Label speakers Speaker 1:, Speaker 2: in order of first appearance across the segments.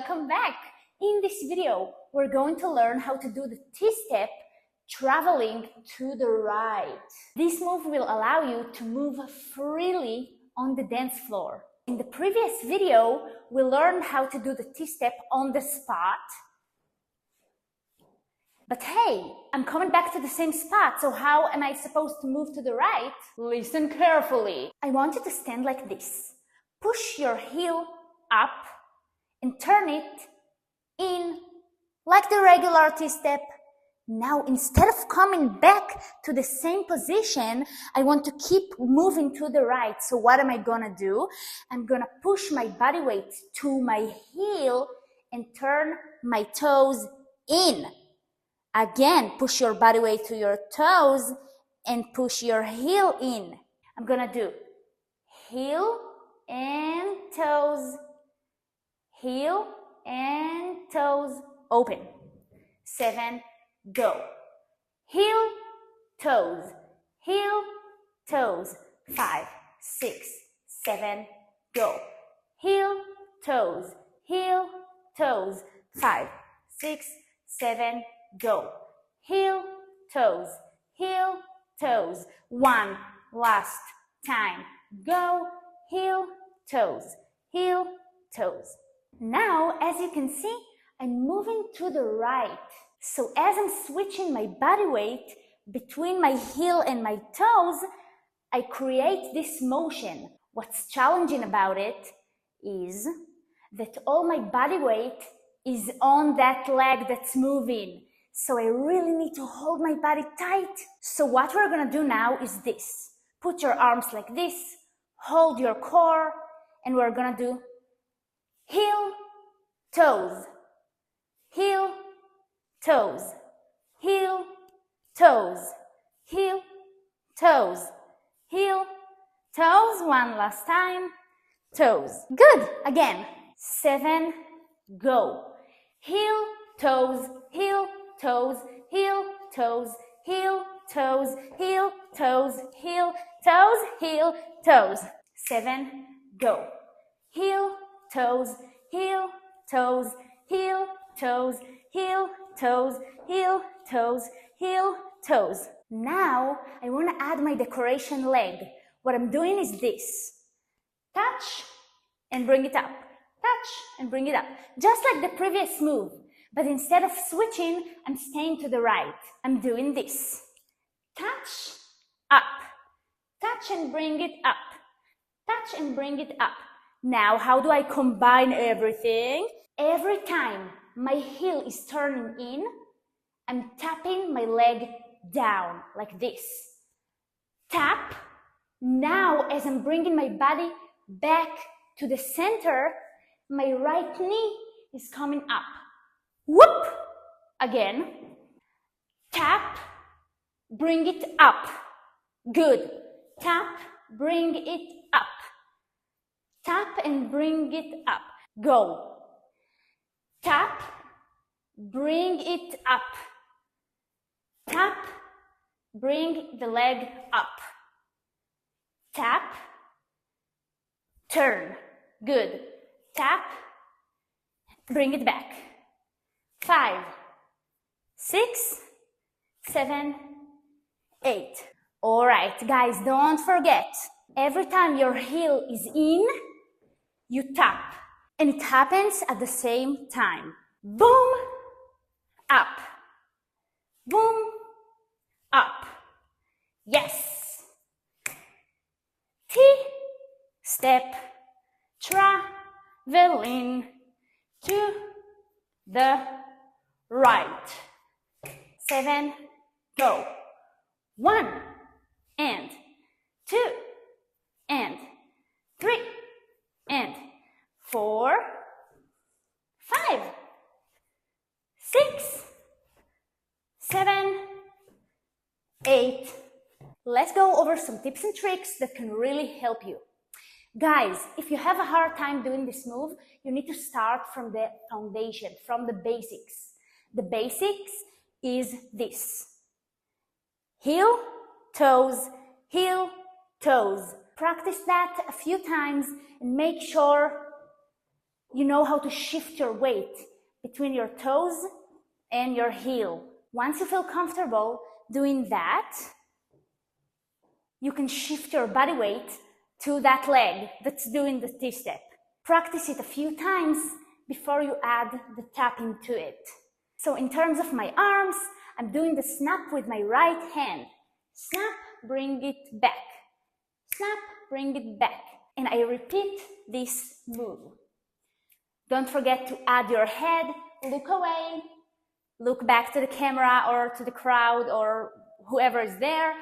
Speaker 1: welcome back. In this video, we're going to learn how to do the T-step traveling to the right. This move will allow you to move freely on the dance floor. In the previous video, we learned how to do the T-step on the spot. But hey, I'm coming back to the same spot, so how am I supposed to move to the right? Listen carefully. I want you to stand like this. Push your heel up and turn it in like the regular T-step. Now, instead of coming back to the same position, I want to keep moving to the right. So what am I gonna do? I'm gonna push my body weight to my heel and turn my toes in. Again, push your body weight to your toes and push your heel in. I'm gonna do heel and toes, heel and toes, open. 7, go. Heel, toes, heel, toes. 5, 6, 7, go. Heel, toes, heel, toes. 5, 6, 7, go. Heel, toes, heel, toes. One last time. Go. Heel, toes, heel, toes. Now, as you can see, I'm moving to the right. So as I'm switching my body weight between my heel and my toes, I create this motion. What's challenging about it is that all my body weight is on that leg that's moving. So I really need to hold my body tight. So what we're gonna do now is this. Put your arms like this, hold your core, and we're gonna do heel, toes, heel, toes, heel, toes, heel, toes, heel, toes. One last time, toes. Good. Again. 7, go. Heel, toes, heel, toes, heel, toes, heel, toes, heel, toes, heel, toes, heel, toes. 7, go. Heel, toes, heel, toes, heel, toes, heel, toes, heel, toes, heel, toes. Now, I want to add my decoration leg. What I'm doing is this. Touch and bring it up. Touch and bring it up. Just like the previous move. But instead of switching, I'm staying to the right. I'm doing this. Touch, up. Touch and bring it up. Touch and bring it up. Now, how do I combine everything? Every time my heel is turning in, I'm tapping my leg down like this. Tap. Now, as I'm bringing my body back to the center, my right knee is coming up. Whoop! Again. Tap. Bring it up. Good. Tap. Bring it up. Tap and bring it up. Go. Tap. Bring it up. Tap. Bring the leg up. Tap. Turn. Good. Tap. Bring it back. 5, 6, 7, 8. All right, guys, don't forget. Every time your heel is in, you tap. And it happens at the same time. Boom, up. Boom, up. Yes. T-step, traveling to the right. 7, go. 1 and 2 and 3 and 4, 5, 6, 7, 8. Let's go over some tips and tricks that can really help you. Guys, if you have a hard time doing this move, you need to start from the foundation, from the basics. The basics is this. Heel, toes, heel, toes. Practice that a few times and make sure You know how to shift your weight between your toes and your heel. Once you feel comfortable doing that, you can shift your body weight to that leg that's doing the T-step. Practice it a few times before you add the tapping to it. So in terms of my arms, I'm doing the snap with my right hand. Snap, bring it back. Snap, bring it back. And I repeat this move. Don't forget to add your head, look away, look back to the camera or to the crowd or whoever is there.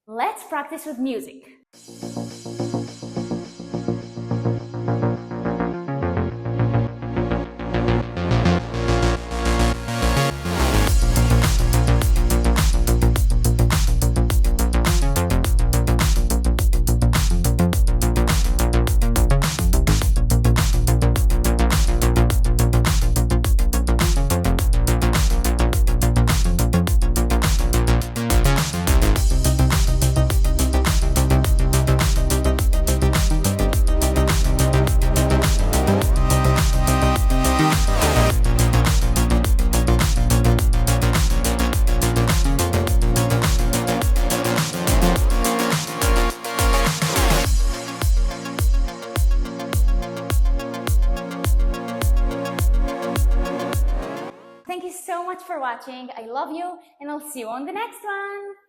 Speaker 1: Let's practice with music. Thank you so much for watching. I love you, and I'll see you on the next one.